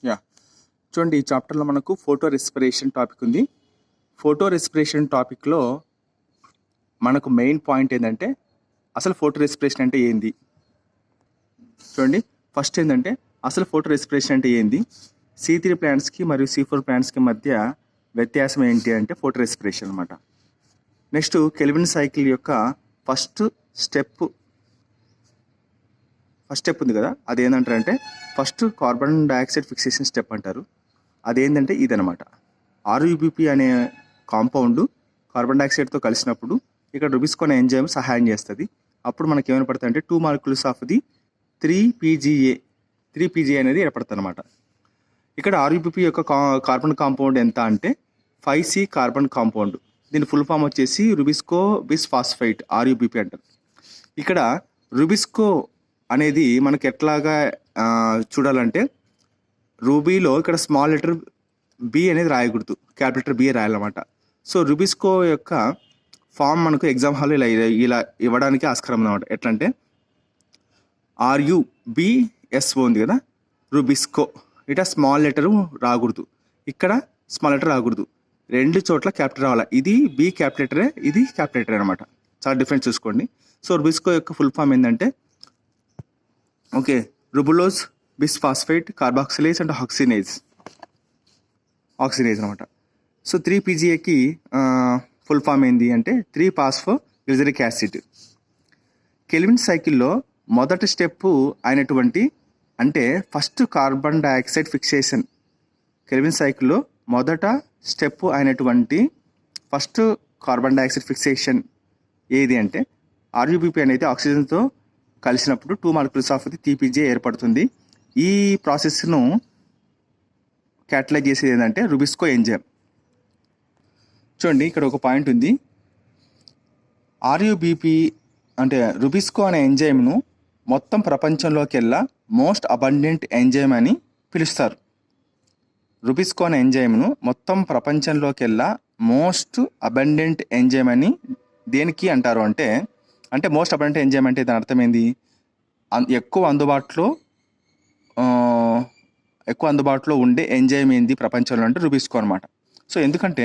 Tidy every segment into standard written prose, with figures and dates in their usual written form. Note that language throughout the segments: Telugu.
యా చూడండి, ఈ చాప్టర్లో మనకు ఫోటో రెస్పిరేషన్ టాపిక్ ఉంది. ఫోటో రెస్పిరేషన్ టాపిక్లో మనకు మెయిన్ పాయింట్ ఏంటంటే అసలు ఫోటో రెస్పిరేషన్ అంటే ఏంది. చూడండి, ఫస్ట్ ఏంటంటే అసలు ఫోటో రెస్పిరేషన్ అంటే ఏంది, C3 ప్లాంట్స్కి మరియు C4 ప్లాంట్స్కి మధ్య వ్యత్యాసం ఏంటి అంటే ఫోటో రెస్పిరేషన్ అనమాట. నెక్స్ట్ కెల్విన్ సైకిల్ యొక్క ఫస్ట్ స్టెప్ ఉంది కదా, అదేంటంటారంటే first carbon dioxide fixation step అంటారు. అదేంటంటే ఇదనమాట. RUBP అనే కాంపౌండ్ కార్బన్ డైఆక్సైడ్తో కలిసినప్పుడు ఇక్కడ రుబిస్కోన్ ఎంజైమ్ సహాయం చేస్తుంది. అప్పుడు మనకి ఏమైనా పడుతుంది అంటే 2 molecules ఆఫ్ ది 3PGA అనేది ఏర్పడుతుంది అనమాట. ఇక్కడ RUBP యొక్క కార్బన్ కాంపౌండ్ ఎంత అంటే 5C కార్బన్ కాంపౌండ్. దీని ఫుల్ ఫామ్ వచ్చేసి రుబిస్కో బిస్ ఫాస్ఫైట్, RUBP అంటారు. ఇక్కడ రుబిస్కో అనేది మనకి ఎట్లాగా చూడాలంటే, రూబీలో ఇక్కడ స్మాల్ లెటర్ బి అనేది రాయకూడదు, క్యాపిటల్ లెటర్ బి రాయాలన్నమాట. సో రుబిస్కో యొక్క ఫామ్ మనకు ఎగ్జామ్ హాల్లో ఇలా ఇవ్వడానికి ఆస్కారం అన్నమాట. ఎట్లా అంటే RUBSO ఉంది కదా, రుబిస్కో, ఇట స్మాల్ లెటర్ రాకూడదు, ఇక్కడ స్మాల్ లెటర్ రాకూడదు, రెండు చోట్ల క్యాపిటల్ రావాలి. ఇది బి క్యాపిటల్ లెటరే, ఇది క్యాపిటల్ లెటర్ అనమాట. చాలా డిఫరెన్స్ చూసుకోండి. సో రుబిస్కో యొక్క ఫుల్ ఫామ్ ఏంటంటే ఓకే, రుబులోజ్ బిస్ఫాస్ఫేట్ కార్బాక్సిలేజ్ అండ్ ఆక్సినేజ్ అనమాట. సో 3PGAకి ఫుల్ ఫామ్ ఏంది అంటే 3-phosphoglyceric యాసిడ్. కెల్విన్ సైకిల్లో మొదటి స్టెప్ అయినటువంటి అంటే first carbon dioxide fixation, kelvin సైకిల్లో మొదట స్టెప్ అయినటువంటి ఫస్ట్ కార్బన్ డైఆక్సైడ్ ఫిక్సేషన్ ఏది అంటే RUBP అనేది ఆక్సిజన్తో కలిసినప్పుడు 2 molecules ఆఫ్ ది 3PGA ఏర్పడుతుంది. ఈ ప్రాసెస్ను క్యాటలైజ్ చేసేది ఏంటంటే రుబిస్కో ఎంజైమ్. చూడండి, ఇక్కడ ఒక పాయింట్ ఉంది. RUBP అంటే రుబిస్కో అనే ఎంజైమ్ను మొత్తం ప్రపంచంలోకెల్లా మోస్ట్ అబండెంట్ ఎంజైమ్ అని పిలుస్తారు. రుబిస్కో అనే ఎంజైమ్ను మొత్తం ప్రపంచంలోకెల్లా మోస్ట్ అబండెంట్ ఎంజైమ్ అని దేనికి అంటారు అంటే మోస్ట్ అబండెంట్ ఎంజైమ్ అంటే దాని అర్థం ఏంది, ఎక్కువ అందుబాటులో ఉండే ఎంజైమ్ ఏంది ప్రపంచంలో అంటే రుబిస్కో అనమాట. సో ఎందుకంటే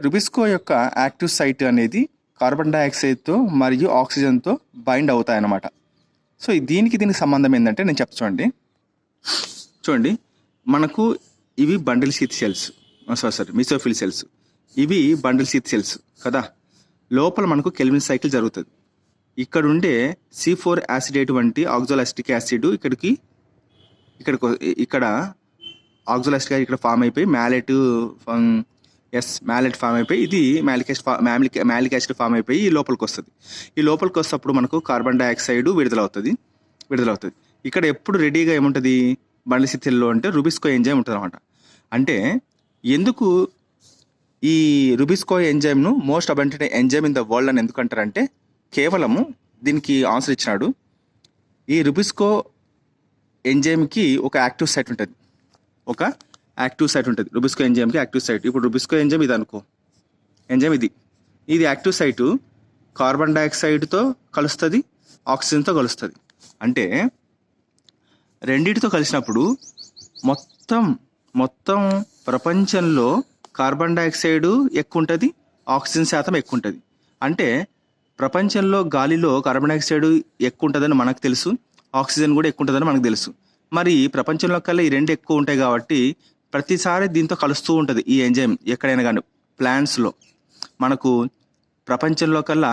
రుబిస్కో యొక్క యాక్టివ్ సైట్ అనేది కార్బన్ డైఆక్సైడ్తో మరియు ఆక్సిజన్తో బైండ్ అవుతాయన్నమాట. సో దీనికి సంబంధం ఏంటంటే నేను చెప్తాను. చూడండి, మనకు ఇవి bundle sheath cells, mesophyll cells, ఇవి బండిల్ షీత్ సెల్స్ కదా. లోపల మనకు కెల్విన్ సైకిల్ జరుగుతుంది. ఇక్కడ ఉండే C4 యాసిడేట్ వంటి ఆక్జోలాస్టిక్ యాసిడ్ ఇక్కడ ఆక్జోలాస్టిక్ ఇక్కడ ఫామ్ అయిపోయి మ్యాలెట్ ఫామ్ అయిపోయి ఇది మ్యాలిక్ యాసిడ్ ఫామ్ అయిపోయి ఈ లోపలికి వస్తుంది. ఈ లోపలికి వస్తేప్పుడు మనకు కార్బన్ డైఆక్సైడ్ విడుదలవుతుంది. ఇక్కడ ఎప్పుడు రెడీగా ఏముంటుంది బండిల్ షీత్ సెల్లో అంటే రుబిస్కో ఎంజైమ్ ఉంటుంది అనమాట. అంటే ఎందుకు ఈ రుబిస్కో ఎంజైమ్ను most abundant enzyme in the world అని ఎందుకు అంటారంటే కేవలము దీనికి ఆన్సర్ ఇచ్చినాడు. ఈ రుబిస్కో ఎంజైమ్కి ఒక యాక్టివ్ సైట్ ఉంటుంది, రుబిస్కో ఎంజైమ్కి యాక్టివ్ సైట్. ఇప్పుడు రుబిస్కో ఎంజైమ్ ఇది అనుకో, ఎంజైమ్ ఇది యాక్టివ్ సైటు కార్బన్ డైఆక్సైడ్తో కలుస్తుంది, ఆక్సిజన్తో కలుస్తుంది. అంటే రెండింటితో కలిసినప్పుడు మొత్తం ప్రపంచంలో కార్బన్ డైఆక్సైడ్ ఎక్కువ ఉంటుంది, ఆక్సిజన్ శాతం ఎక్కువ ఉంటుంది. అంటే ప్రపంచంలో గాలిలో కార్బన్ డైఆక్సైడ్ ఎక్కువ ఉంటుందని మనకు తెలుసు, ఆక్సిజన్ కూడా ఎక్కువ ఉంటుందని మనకు తెలుసు. మరి ప్రపంచంలో కల్లా ఈ రెండు ఎక్కువ ఉంటాయి కాబట్టి ప్రతిసారి దీంతో కలుస్తూ ఉంటుంది ఈ ఎంజైమ్. ఎక్కడైనా కానీ ప్లాంట్స్లో మనకు ప్రపంచంలో కల్లా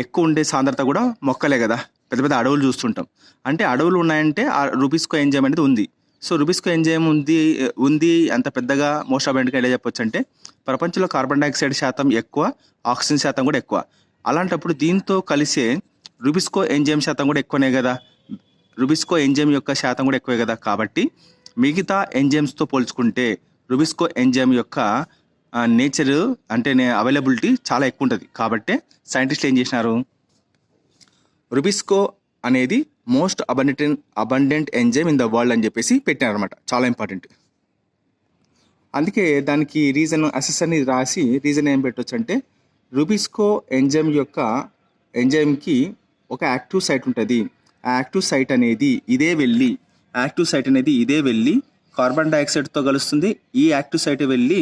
ఎక్కువ ఉండే సాంద్రత కూడా మొక్కలే కదా, పెద్ద పెద్ద అడవులు చూస్తుంటాం. అంటే అడవులు ఉన్నాయంటే ఆ రుబిస్కో ఎంజైమ్ అనేది ఉంది. సో రుబిస్కో ఎంజైమ్ ఉంది అంత పెద్దగా మోస్ట్ అబండెంట్గా ఎలా చెప్పొచ్చు అంటే ప్రపంచంలో కార్బన్ డైఆక్సైడ్ శాతం ఎక్కువ, ఆక్సిజన్ శాతం కూడా ఎక్కువ. అలాంటప్పుడు దీంతో కలిసే రుబిస్కో ఎంజైమ్ శాతం కూడా ఎక్కువనే కదా, రుబిస్కో ఎంజైమ్ యొక్క శాతం కూడా ఎక్కువే కదా. కాబట్టి మిగతా ఎంజైమ్స్తో పోల్చుకుంటే రుబిస్కో ఎంజైమ్ యొక్క నేచర్ అంటే అవైలబిలిటీ చాలా ఎక్కువ ఉంటుంది. కాబట్టి సైంటిస్టులు ఏం చేసినారు, రుబిస్కో అనేది most abundant enzyme in the world అని చెప్పేసి పెట్టారనమాట. చాలా ఇంపార్టెంట్. అందుకే దానికి రీజన్ అసెస్ అనేది రాసి రీజన్ ఏం పెట్టవచ్చు అంటే రుబిస్కో ఎంజైమ్కి ఒక యాక్టివ్ సైట్ ఉంటుంది. ఆ యాక్టివ్ సైట్ అనేది ఇదే వెళ్ళి యాక్టివ్ సైట్ అనేది ఇదే వెళ్ళి కార్బన్ డైఆక్సైడ్తో కలుస్తుంది. ఈ యాక్టివ్ సైట్ వెళ్ళి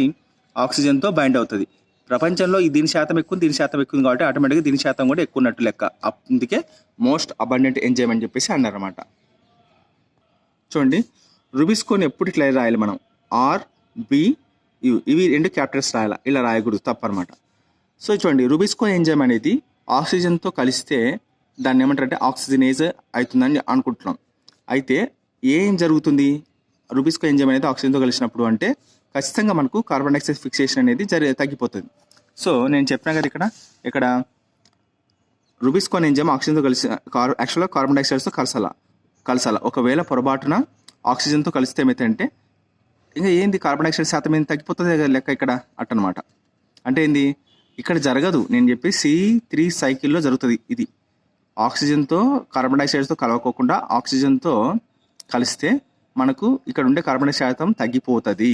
ఆక్సిజన్తో బైండ్ అవుతుంది. ప్రపంచంలో దీని శాతం ఎక్కువ, దీని శాతం ఎక్కువ కాబట్టి ఆటోమేటిక్గా దీని శాతం కూడా ఎక్కువ ఉన్నట్టు లెక్క. అందుకే మోస్ట్ అబండెంట్ ఎంజైమ్ అని చెప్పేసి అన్నారన్నమాట. చూడండి, రుబిస్కోని ఎప్పుడు ఇట్లా రాయాలి మనం, RBU ఇవి 2 క్యాపిటల్స్ రాయాలి, ఇలా రాయకూడదు, తప్పనమాట. సో చూడండి, రుబిస్కోన్ ఎంజైమ్ అనేది ఆక్సిజన్తో కలిస్తే దాన్ని ఏమంటారంటే ఆక్సిజనేజ్ అవుతుందని అనుకుంటున్నాం. అయితే ఏం జరుగుతుంది రుబిస్కో ఎంజైమ్ అనేది ఆక్సిజన్తో కలిసినప్పుడు అంటే ఖచ్చితంగా మనకు కార్బన్ డైఆక్సైడ్ ఫిక్సేషన్ అనేది తగ్గిపోతుంది. సో నేను చెప్పినా కదా ఇక్కడ రుబిస్కోన్ ఎంజైమ్ ఆక్సిజన్తో కలిసి యాక్చువల్గా కార్బన్ డైఆక్సైడ్తో కలసాల. ఒకవేళ పొరపాటున ఆక్సిజన్తో కలిస్తే ఏమైతే ఇంకా ఏంది కార్బన్ డైఆక్సైడ్ శాతం ఏంది తగ్గిపోతుంది లెక్క ఇక్కడ అట్టనమాట. అంటే ఏంది ఇక్కడ జరగదు, నేను చెప్పి C3 సైకిల్లో జరుగుతుంది. ఇది ఆక్సిజన్తో కార్బన్ డైఆక్సైడ్తో కలవకోకుండా ఆక్సిజన్తో కలిస్తే మనకు ఇక్కడ ఉండే కార్బన్ డైఆక్సైడ్ శాతం తగ్గిపోతుంది.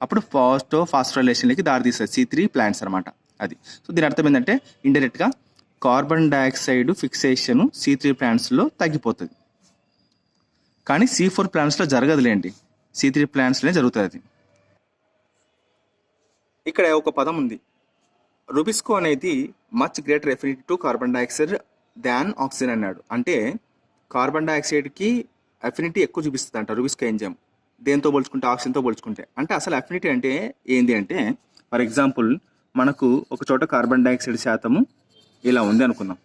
అప్పుడు ఫాస్ఫోరైలేషన్కి దారితీస్తుంది C3 ప్లాంట్స్ అనమాట. అది సో దీని అర్థం ఏంటంటే ఇండైరెక్ట్గా కార్బన్ డైఆక్సైడ్ ఫిక్సేషన్ C3 ప్లాంట్స్లో తగ్గిపోతుంది. కానీ C4 ప్లాంట్స్లో జరగదులేండి, C3 ప్లాంట్స్లోనే జరుగుతుంది అది. ఇక్కడ ఒక పదం ఉంది, రుబిస్కో అనేది much greater affinity to carbon dioxide than oxygen అన్నాడు. అంటే కార్బన్ డైఆక్సైడ్కి అఫినిటీ ఎక్కువ చూపిస్తుంది అంట రుబిస్కో ఎంజైమ్, దేంతో పోల్చుకుంటే ఆక్సిజన్తో పోల్చుకుంటే. అంటే అసలు అఫినిటీ అంటే ఏంటి అంటే, ఫర్ ఎగ్జాంపుల్ మనకు ఒక చోట కార్బన్ డైఆక్సైడ్ శాతము ఇలా ఉంది అనుకుందాం,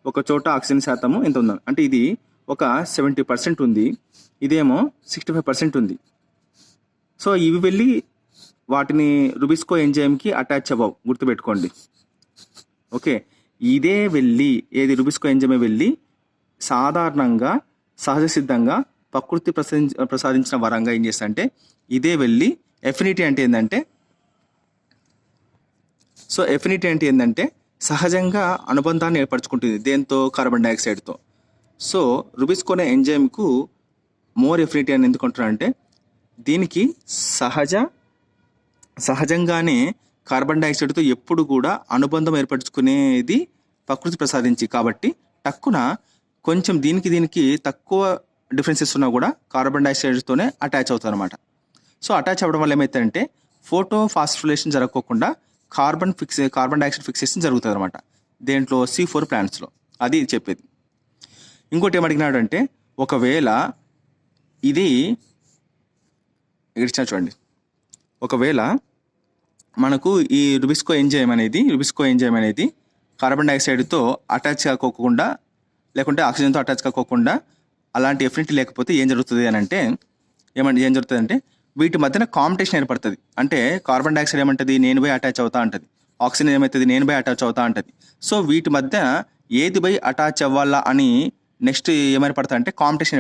ఒక చోట ఆక్సిజన్ శాతము ఎంత ఉందా అంటే ఇది ఒక 70% ఉంది, ఇదేమో 65% ఉంది. సో ఇవి వెళ్ళి వాటిని రుబిస్కో ఎంజైమ్కి అటాచ్ అవ్వవు, గుర్తుపెట్టుకోండి. ఓకే, ఇదే వెళ్ళి ఏది రుబిస్కో ఎంజైమ్ వెళ్ళి సాధారణంగా సహజ సిద్ధంగా ప్రకృతి ప్రసాదించిన వరంగా ఏం చేస్తా అంటే ఇదే వెళ్ళి ఎఫినిటీ అంటే ఏంటంటే సహజంగా అనుబంధాన్ని ఏర్పరచుకుంటుంది దేంతో, కార్బన్ డైఆక్సైడ్తో. సో రుబిస్కోనే ఎంజైమ్కు మోర్ ఎఫినిటీ అని ఎందుకు అంటున్నారంటే దీనికి సహజంగానే కార్బన్ డైఆక్సైడ్తో ఎప్పుడు కూడా అనుబంధం ఏర్పరచుకునేది ప్రకృతి ప్రసాదించి, కాబట్టి టక్కున కొంచెం దీనికి తక్కువ డిఫరెన్సెస్ ఉన్నా కూడా కార్బన్ డైఆక్సైడ్తోనే అటాచ్ అవుతుంది అనమాట. సో అటాచ్ అవ్వడం వల్ల ఏమవుతుందంటే ఫోటోఫాస్ఫోరిలేషన్ జరగకోకుండా కార్బన్ డైఆక్సైడ్ ఫిక్సేషన్ జరుగుతుంది అనమాట దేంట్లో, C4 ప్లాంట్స్లో. అది చెప్పేది. ఇంకోటి ఏమడిగినాడు అంటే ఒకవేళ ఇది ఇచ్చిన చూడండి, ఒకవేళ మనకు ఈ రుబిస్కో ఎంజైమ్ అనేది కార్బన్ డైఆక్సైడ్తో అటాచ్ కాకోకుండా లేకుంటే ఆక్సిజన్తో అటాచ్ కాకోకుండా అలాంటి ఎఫినిటీ లేకపోతే ఏం జరుగుతుంది అని అంటే ఏం జరుగుతుంది అంటే వీటి మధ్యన కాంపిటీషన్ ఏర్పడుతుంది. అంటే కార్బన్ డైఆక్సైడ్ ఏమంటుంది, నేను పోయి అటాచ్ అవుతా ఉంటుంది, ఆక్సిజన్ ఏమవుతుంది, నేను పోయి అటాచ్ అవుతా ఉంటుంది. సో వీటి మధ్య ఏది పోయి అటాచ్ అవ్వాలా అని నెక్స్ట్ ఏమైపడుతుంది అంటే కాంపిటీషన్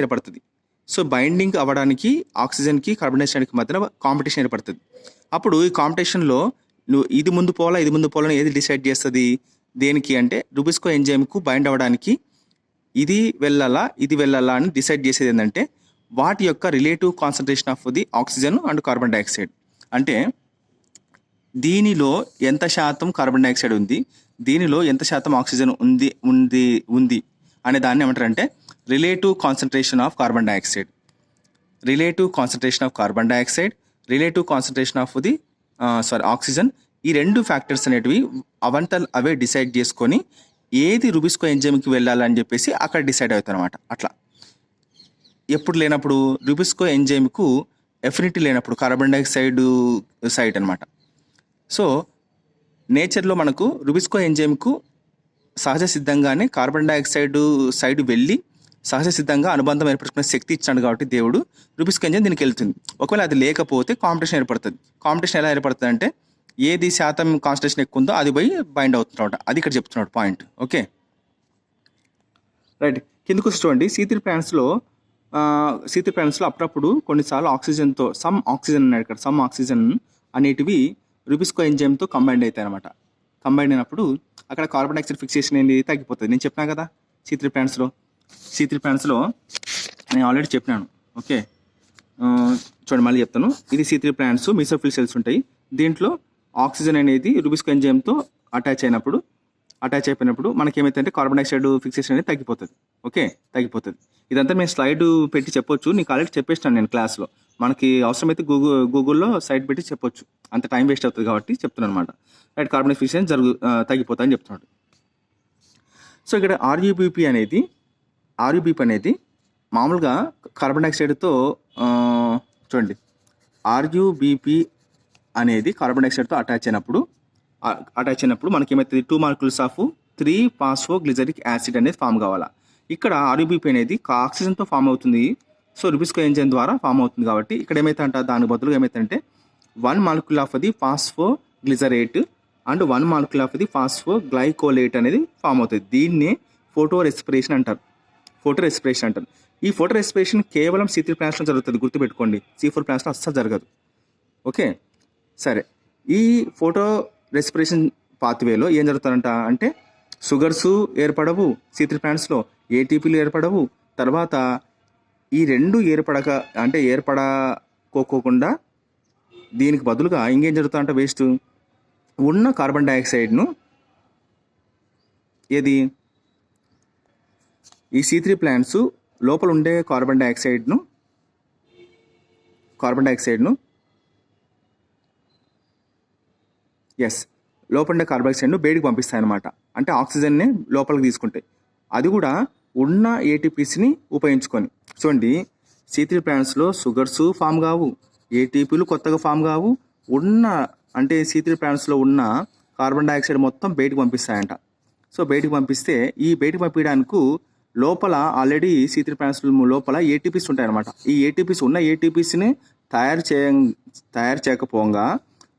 ఏర్పడుతుంది. సో బైండింగ్ అవ్వడానికి ఆక్సిజన్కి కార్బన్ డైఆక్సైడ్కి మధ్యన కాంపిటీషన్ ఏర్పడుతుంది. అప్పుడు ఈ కాంపిటీషన్లో నువ్వు ఇది ముందు పోవాలని ఏది డిసైడ్ చేస్తుంది, దేనికి అంటే రుబిస్కో ఎంజైమ్కు బైండ్ అవ్వడానికి ఇది వెళ్ళాలా అని డిసైడ్ చేసేది ఏంటంటే వాటి యొక్క relative concentration of the oxygen and carbon dioxide. అంటే దీనిలో ఎంత శాతం కార్బన్ డైఆక్సైడ్ ఉంది, దీనిలో ఎంత శాతం ఆక్సిజన్ ఉంది అనే దాన్ని ఏమంటారంటే relative concentration of carbon dioxide, relative concentration of the oxygen. ఈ 2 ఫ్యాక్టర్స్ అనేటివి అవే డిసైడ్ చేసుకొని ఏది రుబిస్కో ఎంజైమ్కి వెళ్ళాలని చెప్పేసి అక్కడ డిసైడ్ అవుతాయి అనమాట. అట్లా ఎప్పుడు లేనప్పుడు రుబిస్కో ఎంజైమ్కు ఎఫినిటీ లేనప్పుడు కార్బన్ డైఆక్సైడ్ సైట్ అనమాట. సో నేచర్లో మనకు రుబిస్కో ఎంజైమ్కు సహజ సిద్ధంగానే కార్బన్ డైఆక్సైడ్ సైడ్ వెళ్ళి సహజ సిద్ధంగా అనుబంధం ఏర్పరచుకునే శక్తి ఇచ్చాడు కాబట్టి దేవుడు రుబిస్కో ఎంజైమ్ దీనికి వెళ్తుంది. ఒకవేళ అది లేకపోతే కాంపిటీషన్ ఏర్పడుతుంది. కాంపిటీషన్ ఎలా ఏర్పడుతుంది అంటే ఏది శాతం కాన్సన్ట్రేషన్ ఎక్కువ ఉందో అది పోయి బైండ్ అవుతున్నాడు, అది ఇక్కడ చెప్తున్నాడు పాయింట్. ఓకే రైట్, కిందకు చూడండి. C3 ప్లాంట్స్లో అప్పుడప్పుడు కొన్నిసార్లు ఆక్సిజన్తో సమ్ ఆక్సిజన్ అనేటివి రుబిస్కో ఎంజైమ్తో కంబైండ్ అవుతాయి అనమాట. కంబైండ్ అయినప్పుడు అక్కడ కార్బన్ డైఆక్సైడ్ ఫిక్సేషన్ అనేది తగ్గిపోతుంది. నేను చెప్పినా కదా C3 ప్లాంట్స్లో నేను ఆల్రెడీ చెప్పినాను. ఓకే చూడండి, మళ్ళీ చెప్తాను. ఇది C3 ప్లాంట్స్, మీసోఫిల్ సెల్స్ ఉంటాయి. దీంట్లో ఆక్సిజన్ అనేది రుబిస్కో ఎంజైమ్తో అటాచ్ అయిపోయినప్పుడు మనకి ఏమైతే కార్బన్ డైఆక్సైడ్ ఫిక్సేషన్ అనేది తగ్గిపోతుంది. ఓకే, తగ్గిపోతుంది. ఇదంతా మేము స్లైడ్ పెట్టి చెప్పొచ్చు, నీకు ఆల్రెడీ చెప్పేస్తాను నేను క్లాస్లో. మనకి అవసరమైతే గూగుల్లో సైట్ పెట్టి చెప్పొచ్చు, అంత టైం వేస్ట్ అవుతుంది కాబట్టి చెప్తున్నాను అనమాట. రైట్, కార్బన్ ఎఫిషియన్సీ తగ్గిపోతాయని చెప్తున్నాడు. సో ఇక్కడ ఆర్యూబీపీ అనేది మామూలుగా కార్బన్ డైఆక్సైడ్తో చూడండి, ఆర్యూబీపీ అనేది కార్బన్ డైఆక్సైడ్తో అటాచ్ అయినప్పుడు మనకి ఏమవుతుంది, 2 molecules ఆఫ్ 3-phosphoglyceric యాసిడ్ అనేది ఫామ్ కావాలా. ఇక్కడ ఆర్యూబీపీ అనేది ఆక్సిజన్తో ఫామ్ అవుతుంది. సో రుబిస్కో ఎంజైమ్ ద్వారా ఫామ్ అవుతుంది కాబట్టి ఇక్కడ ఏమైతే దానికి బదులుగా ఏమైతే 1 molecule of the phosphoglycerate and 1 molecule of the phosphoglycolate అనేది ఫామ్ అవుతుంది. దీన్నే ఫోటో రెస్పిరేషన్ అంటారు. ఈ ఫోటో రెస్పిరేషన్ కేవలం C3 ప్లాంట్స్లో జరుగుతుంది, గుర్తుపెట్టుకోండి. C4 ప్లాంట్స్లో అస్సలు జరగదు. ఓకే, సరే. ఈ ఫోటో రెస్పిరేషన్ పాత్వేలో ఏం జరుగుతుందంట అంటే షుగర్స్ ఏర్పడవు C3 ప్లాంట్స్లో, ఏటీపీలు ఏర్పడవు. తర్వాత ఈ రెండు ఏర్పడకోకుండా దీనికి బదులుగా ఇంకేం జరుగుతుందంట, వేస్ట్ ఉన్న కార్బన్ డైఆక్సైడ్ను ఈ C3 ప్లాంట్స్ లోపల ఉండే కార్బన్ డైఆక్సైడ్ను లోపల ఉండే కార్బన్ డైఆక్సైడ్ను బయటికి పంపిస్తాయి అన్నమాట. అంటే ఆక్సిజన్ని లోపలికి తీసుకుంటాయి. అది కూడా ఉన్న ఏటీపీస్ని ఉపయోగించుకొని. చూడండి, C3 ప్లాంట్స్లో షుగర్స్ ఫామ్ కావు, ఏటీపీలు కొత్తగా ఫామ్ కావు. C3 ప్లాంట్స్లో ఉన్న కార్బన్ డైఆక్సైడ్ మొత్తం బయటికి పంపిస్తాయంట. సో బయటికి పంపిస్తే ఈ బయటికి పంపించడానికి లోపల ఆల్రెడీ C3 ప్లాంట్స్ లోపల ఏటీపీస్ ఉంటాయన్నమాట. ఈ ఏటీపీస్ని తయారు చేయకపోగా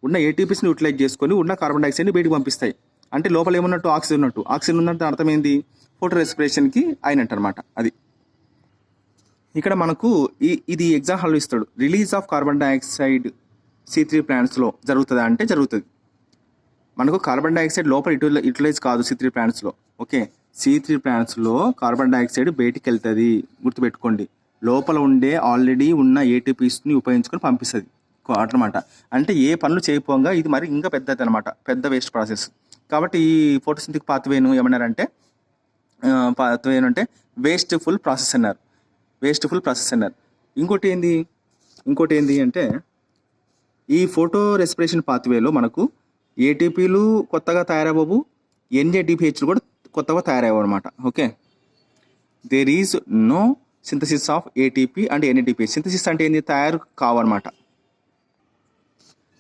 ఉన్న ఏటీపీస్ని యూటిలైజ్ చేసుకొని ఉన్న కార్బన్ డైఆక్సైడ్ని బయటికి పంపిస్తాయి. అంటే లోపల ఏమున్నట్టు, ఆక్సిజన్ ఉన్నట్టు అర్థమైంది, ఫోటో రెస్పిరేషన్కి అయినట్టు అనమాట. అది ఇక్కడ మనకు ఇది ఎగ్జామ్ హాల్లో ఇస్తాడు. Release of carbon dioxide C3 ప్లాంట్స్లో జరుగుతుందా అంటే జరుగుతుంది. మనకు కార్బన్ డైఆక్సైడ్ లోపల యూటిలైజ్ కాదు C3 ప్లాంట్స్లో. ఓకే, C3 ప్లాంట్స్లో కార్బన్ డైఆక్సైడ్ బయటికి వెళ్తుంది, గుర్తుపెట్టుకోండి. లోపల ఉండే ఆల్రెడీ ఉన్న ఏటీపీస్ని ఉపయోగించుకొని పంపిస్తుంది అన్నమాట. అంటే ఏ పనులు చేయకపోగా ఇది మరి ఇంకా పెద్దది అనమాట, పెద్ద వేస్ట్ ప్రాసెస్. కాబట్టి ఈ ఫోటోసింథటిక్ పాత్వేను ఏమన్నారంటే వేస్ట్ఫుల్ ప్రాసెస్ అన్నారు. ఇంకోటి ఏంది అంటే ఈ ఫోటో రెస్పిరేషన్ పాత్వేలో మనకు ఏటీపీలు కొత్తగా తయారవ్వవు, NADPHలు కూడా కొత్తగా తయారయ్యవు అనమాట. Okay, there is no synthesis of ATP and NADPH. Synthesis అంటే ఏంది, తయారు కావన్నమాట.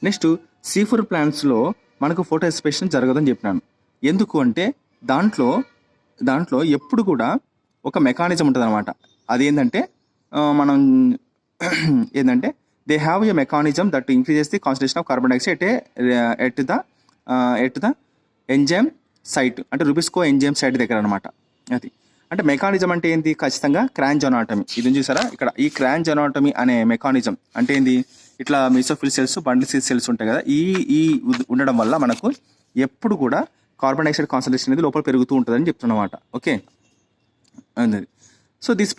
నెక్స్ట్ C4 ప్లాంట్స్లో మనకు ఫోటో రెస్పిరేషన్ జరగదని చెప్పినాను. ఎందుకు అంటే దాంట్లో ఎప్పుడు కూడా ఒక మెకానిజం ఉంటుంది అనమాట. అదేంటంటే they have a mechanism that increases the concentration of carbon dioxide at the enzyme site, అంటే రుబిస్కో ఎంజైమ్ సైట్ దగ్గర అనమాట. అది అంటే మెకానిజం అంటే ఏంటి, ఖచ్చితంగా క్రాంజ్ అనాటమీ. ఇది చూసారా ఇక్కడ, ఈ క్రాంజ్ అనాటమీ అనే మెకానిజం అంటే ఏంది, ఇట్లా మీసోఫిల్ సెల్స్, బండిల్ సెల్స్ ఉంటాయి కదా, ఈ ఉండడం వల్ల మనకు ఎప్పుడు కూడా కార్బన్ డైఆక్సైడ్ కాన్సన్ట్రేషన్ అనేది లోపల పెరుగుతూ ఉంటుందని చెప్తున్నమాట. Okay, so this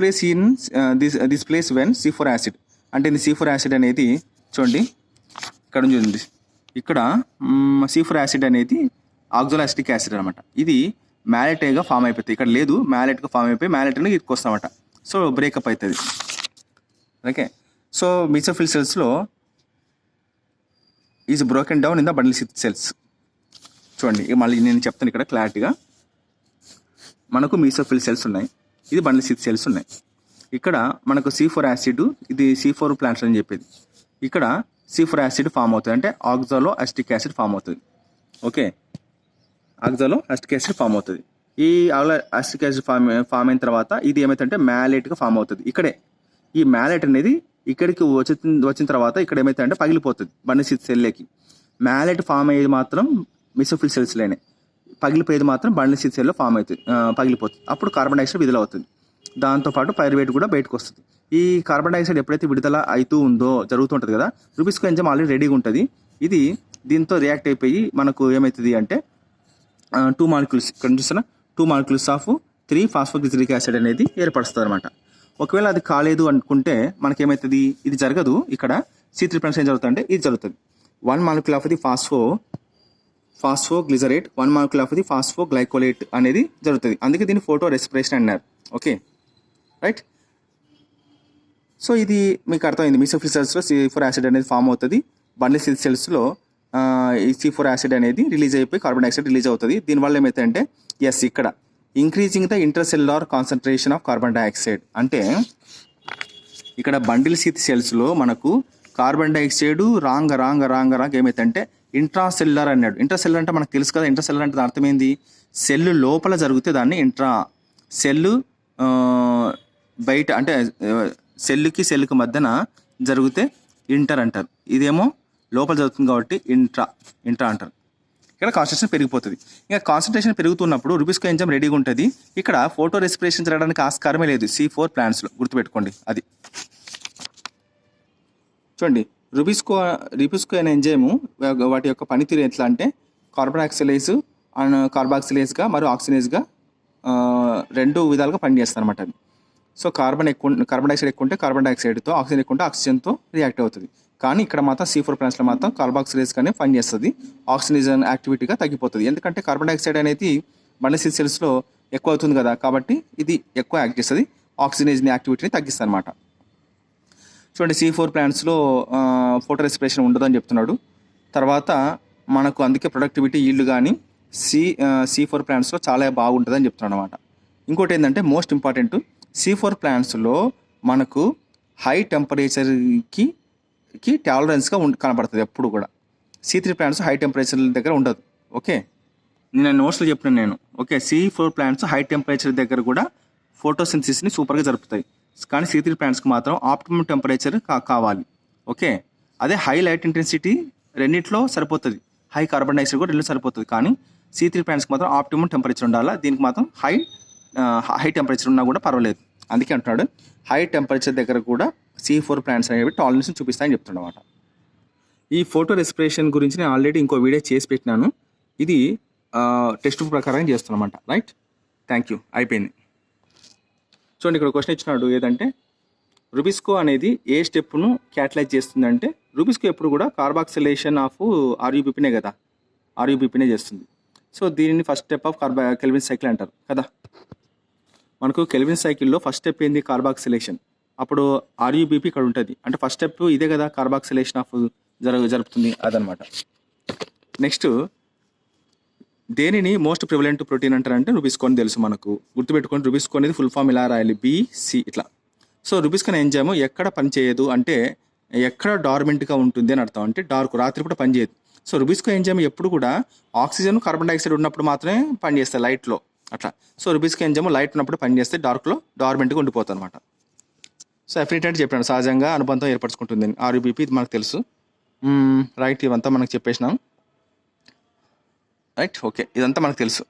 place when C4 acid అంటే C4 యాసిడ్ అనేది చూడండి ఇక్కడ ఉంది. ఇక్కడ C4 యాసిడ్ అనేది ఆక్సాలోఅసిటిక్ యాసిడ్ అనమాట. ఇది మ్యాలెట్గా ఫామ్ అయిపోతుంది. ఇక్కడ లేదు, మ్యాలెట్గా ఫామ్ అయిపోయి మ్యాలెట్ని ఇక్కడికి వస్తామట. సో బ్రేకప్ అవుతుంది. ఓకే, సో మీసోఫిల్ సెల్స్లో is broken down in the bundle cells. చూడండి, మళ్ళీ నేను చెప్తాను ఇక్కడ క్లారిటీగా. మనకు మీసోఫిల్ సెల్స్ ఉన్నాయి, ఇది బండిల్ సెల్స్ ఉన్నాయి. ఇక్కడ మనకు C4 యాసిడ్, ఇది C4 ప్లాంట్స్ అని చెప్పేది. ఇక్కడ C4 యాసిడ్ ఫామ్ అవుతుంది, అంటే ఆక్సాలోఅసిటిక్ యాసిడ్ ఫామ్ అవుతుంది. ఓకే, ఆక్సాలోఅసిటిక్ యాసిడ్ ఫామ్ అవుతుంది. ఈ అసిటిక్ యాసిడ్ ఫామ్ అయిన తర్వాత ఇది ఏమైతుందంటే మ్యాలెట్గా ఫామ్ అవుతుంది. ఇక్కడే ఈ మ్యాలెట్ అనేది ఇక్కడికి వచ్చిన తర్వాత ఇక్కడ ఏమైతుందంటే పగిలిపోతుంది బండిల్ సెల్లోకి. మ్యాలెట్ ఫామ్ అయ్యేది మాత్రం మీసోఫిల్ సెల్స్లోనే, పగిలిపోయేది మాత్రం బండిల్ సెల్లో ఫామ్ అవుతుంది, పగిలిపోతుంది. అప్పుడు కార్బన్ డైఆక్సైడ్ విడుదల అవుతుంది. దాంతోపాటు పైరువేట్ కూడా బయటకు వస్తుంది. ఈ కార్బన్ డైఆక్సైడ్ ఎప్పుడైతే విడుదల జరుగుతుంటుంది కదా, రుబిస్కో ఎంజైమ్ ఆల్రెడీ రెడీగా ఉంటుంది. ఇది దీంతో రియాక్ట్ అయిపోయి మనకు ఏమవుతుంది అంటే 2 molecules, ఇక్కడ చూస్తున్నా 2 molecules ఆఫ్ 3-phosphoglyceric యాసిడ్ అనేది ఏర్పరుస్తుంది అనమాట. ఒకవేళ అది కాలేదు అనుకుంటే మనకేమవుతుంది, ఇది జరగదు. ఇక్కడ C3 ప్లాంట్స్ ఏం జరుగుతుందంటే ఇది జరుగుతుంది. 1 molecule of the phosphoglycerate, 1 molecule of the phosphoglycolate అనేది జరుగుతుంది. అందుకే దీన్ని ఫోటో రెస్పిరేషన్ అన్నారు. Okay right. సో ఇది మీకు అర్థమైంది. మీసోఫిల్ సెల్స్లో C4 యాసిడ్ అనేది ఫామ్ అవుతుంది. బండిల్ సెల్స్లో ఈ C4 యాసిడ్ అనేది రిలీజ్ అయిపోయి కార్బన్ డైఆక్సైడ్ రిలీజ్ అవుతుంది. దీనివల్ల ఏమవుతుందంటే ఇక్కడ increasing the intracellular concentration of carbon dioxide. అంటే ఇక్కడ బండిల్ సెల్స్లో మనకు కార్బన్ డైఆక్సైడ్ రాంగ్ ఏమైతుందంటే ఇంట్రాసెల్యులార్ అన్నాడు. ఇంట్రాసెల్యులార్ అంటే మనకు తెలుసు కదా. ఇంట్రాసెల్యులార్ అంటే అర్థం ఏంది? సెల్ లోపల జరిగితే దాన్ని ఇంట్రా, సెల్లు బయట అంటే సెల్కి మధ్యన జరిగితే ఇంటర్ అంటారు. ఇదేమో లోపల జరుగుతుంది కాబట్టి ఇంట్రా అంటారు. ఇక్కడ కాన్సన్ట్రేషన్ పెరిగిపోతుంది. ఇంకా కాన్సన్ట్రేషన్ పెరుగుతున్నప్పుడు రుబిస్కో ఎంజైమ్ రెడీగా ఉంటుంది. ఇక్కడ ఫోటో రెస్పిరేషన్ జరగడానికి ఆస్కారమే లేదు C4 ప్లాంట్స్లో, గుర్తుపెట్టుకోండి. అది చూడండి, రుబిస్కో అనే ఎంజైము వాటి యొక్క పనితీరు ఎట్లా అంటే కార్బోక్సిలేజ్ అండ్ కార్బాక్సిలేజ్గా మరియు ఆక్సినేజ్గా రెండు విధాలుగా పనిచేస్తుంది అనమాట. అది సో కార్బన్ డైఆక్సైడ్ ఎక్కువ ఉంటే కార్బన్ డైఆక్సైడ్తో, ఆక్సిజన్ ఎక్కువ ఉంటే ఆక్సిజన్తో రియాక్ట్ అవుతుంది. కానీ ఇక్కడ మాత్రం C4 ప్లాంట్స్లో మాత్రం కార్బాక్సిలేజ్గానే పనిచేస్తుంది. ఆక్సిజన్ యాక్టివిటీగా తగ్గిపోతుంది. ఎందుకంటే కార్బన్ డైఆక్సైడ్ అనేది బండిల్ సెల్స్లో ఎక్కువ అవుతుంది కదా, కాబట్టి ఇది ఎక్కువ యాక్ట్ చేస్తుంది, ఆక్సిజన్ యాక్టివిటీని తగ్గిస్తుంది అనమాట. చూడండి, C4 ప్లాంట్స్లో ఫోటో రెస్పిరేషన్ ఉండదని చెప్తున్నాడు. తర్వాత మనకు అందుకే ప్రొడక్టివిటీ ఈల్డ్ కానీ C4 ప్లాంట్స్లో చాలా బాగుంటుందని చెప్తున్నాడు అనమాట. ఇంకోటి ఏంటంటే మోస్ట్ ఇంపార్టెంట్, C4 ప్లాంట్స్లో మనకు హై టెంపరేచర్కి టాలరెన్స్గా కనబడుతుంది ఎప్పుడు కూడా. C3 ప్లాంట్స్ హై టెంపరేచర్ దగ్గర ఉండదు. ఓకే, నేను నోట్స్లో చెప్పినాను నేను. Okay, C4 plants high temperature దగ్గర కూడా ఫోటోసింథసిస్ని సూపర్గా జరుపుతాయి. కానీ C3 ప్లాంట్స్కి మాత్రం ఆప్టిమమ్ టెంపరేచర్ కావాలి. ఓకే, అదే హై లైట్ ఇంటెన్సిటీ రెండింటిలో సరిపోతుంది, హై కార్బన్ డైఆక్సైడ్ కూడా రెండు సరిపోతుంది. కానీ C3 ప్లాంట్స్కి మాత్రం ఆప్టిమమ్ టెంపరేచర్ ఉండాలి. దీనికి మాత్రం హై టెంపరేచర్ ఉన్నా కూడా పర్వాలేదు. అందుకే అంటున్నాడు హై టెంపరేచర్ దగ్గర కూడా C4 ప్లాంట్స్ అనేవి టాలరెన్స్ చూపిస్తాయని చెప్తున్నమాట. ఈ ఫోటో రెస్పిరేషన్ గురించి నేను ఆల్రెడీ ఇంకో వీడియో చేసి పెట్టినాను. ఇది టెక్స్ట్ బుక్ ప్రకారం చేస్తున్నమాట. రైట్, థ్యాంక్ యూ, అయిపోయింది. చూడండి, ఇక్కడ క్వశ్చన్ ఇచ్చినాడు ఏదంటే రుబిస్కో అనేది ఏ స్టెప్ను క్యాటలైజ్ చేస్తుందంటే రుబిస్కో ఎప్పుడు కూడా కార్బాక్సిలేషన్ ఆఫ్ RuBPనే కదా, RuBPనే చేస్తుంది. సో దీనిని first step of kelvin cycle అంటారు కదా. మనకు కెల్విన్ సైకిల్లో ఫస్ట్ స్టెప్ ఏంది? కార్బాక్సిలేషన్. అప్పుడు RuBP ఇక్కడ ఉంటుంది. అంటే ఫస్ట్ స్టెప్ ఇదే కదా, కార్బాక్సిలేషన్ ఆఫ్ జరుపుతుంది అదనమాట. నెక్స్ట్ దేనిని మోస్ట్ ప్రివలెంట్ ప్రోటీన్ అంటారంటే రుబిస్కో అని తెలుసు మనకు. గుర్తుపెట్టుకోండి, రుబిస్కో అనేది ఫుల్ ఫామ్ ఇలా రాయాలి, BC ఇట్లా. సో రుబిస్కో ఎంజైమ్ ఎక్కడ పనిచేయదు అంటే ఎక్కడ డార్మెంట్గా ఉంటుంది అని అర్థం. అంటే రాత్రి కూడా పనిచేయదు. సో రుబిస్కో ఎంజైమ్ ఎప్పుడు కూడా ఆక్సిజన్ కార్బన్ డైఆక్సైడ్ ఉన్నప్పుడు మాత్రమే పనిచేస్తాయి, లైట్లో అట్లా. సో రుబిస్కో ఎంజైమ్ లైట్ ఉన్నప్పుడు పనిచేస్తే డార్క్లో డార్మెంట్గా ఉండిపోతుంది అనమాట. సో ఎఫినిటీ అంటే చెప్పాను, సహజంగా అనుబంధం ఏర్పరచుకుంటుంది. RuBP ఇది మనకు తెలుసు. రైట్, ఇవంతా మనకు చెప్పేసినాం. రైట్, ఓకే, ఇదంతా మనకు తెలుసు.